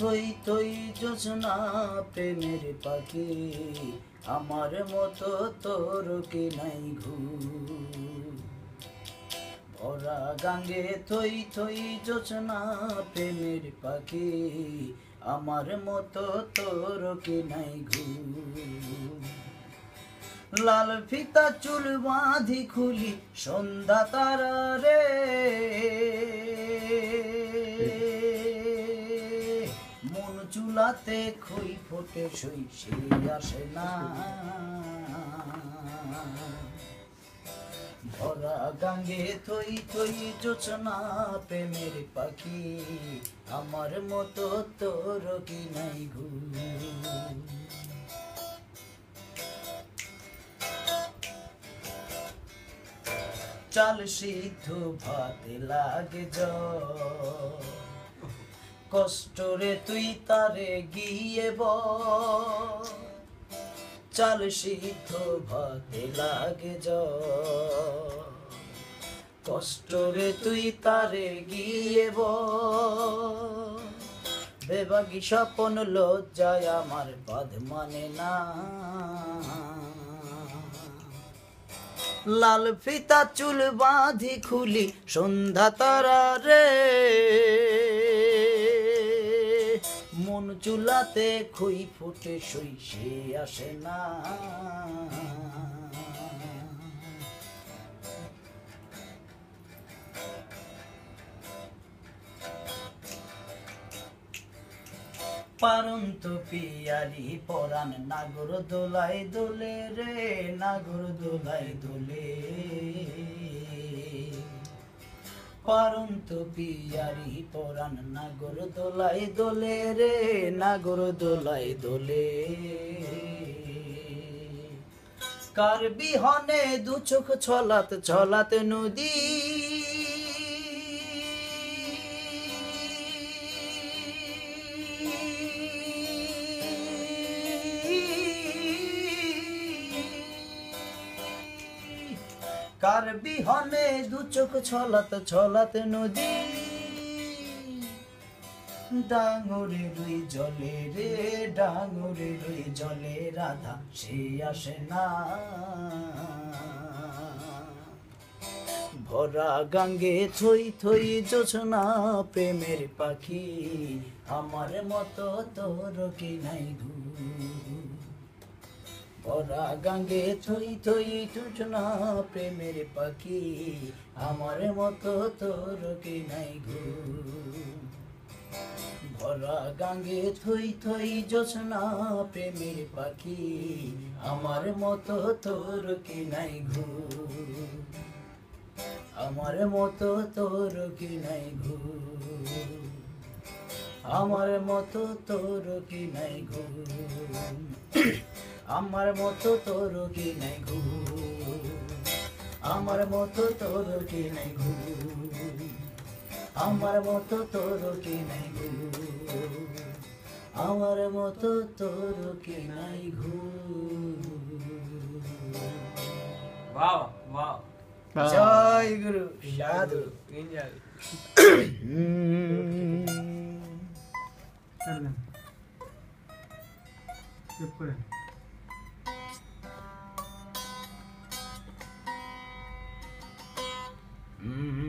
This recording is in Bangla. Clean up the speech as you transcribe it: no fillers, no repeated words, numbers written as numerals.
থই থই জোছনা প্রেমের পাখি আমার মতো তোর কি নাই ঘুম ভরা গাঙ্গে থই থই জোছনা প্রেমের পাখি আমার মতো তোর কি নাই ঘুম লাল ফিতা চুল বাঁধি খুলি সন্ধ্যা তারা রে মন চুলাতে খই ফোটে সই সে আসে না ভরা গাঙ্গে থই থই জোছনা প্রেমের পাখি আমার মতো তোর কি নাই ঘুম চাল সিদ্ধ ভাতে লাগে জ্বর কষ্টরে তুই তারে গিয়ে বল চাল সিদ্ধ ভাতে লাগে জ্বর কষ্টরে তুই তারে গিয়ে বল বেবাগী স্বপন লজ্জায় আমার বাদ মানে না লাল ফিতা চুল বাঁধি খুলি সন্ধ্যা তারা রে মন চুলাতে খই ফুটে সই সে আসে না পারন্ত পিয়ারি পরাণ নাগর দোলাই দোলে রে নাগর দোলাই দোলে পারন্ত পিয়ারি পরাণ নাগর দোলাই দোলে রে নাগর দোলাই দোলে কার বিহনে দু চোখ ছলাত ছলাত নদী কার বিহনে দু চোখ ছলাত ছলাত নদী ডাঙরে রুই জলে রে ডাঙরে রুই জলে রাধা সে আসে না ভরা গাঙ্গে থই থই জোছনা প্রেমের পাখি আমার মতো তোর কি নাই ঘুম ভরা গাঙ্গে থই থই জোছনা প্রেমের পাখি আমার মতো তোর কি নাই ঘুম ভরা গাঙ্গে থই থই জোছনা প্রেমের পাখি আমার মতো তোর কি নাই ঘুম আমার মতো তোর কি নাই ঘুম আমার মতো তোর কি নাই ঘুম আমার মতো তোর কি নাই ঘুম আমার মতো তোর কি নাই ঘুম আমার মতো তোর কি নাই ঘুম আমার মতো তোর কি নাই ঘুম वाह वाह জয় গুরু সাধু एंजॉय সেভ করে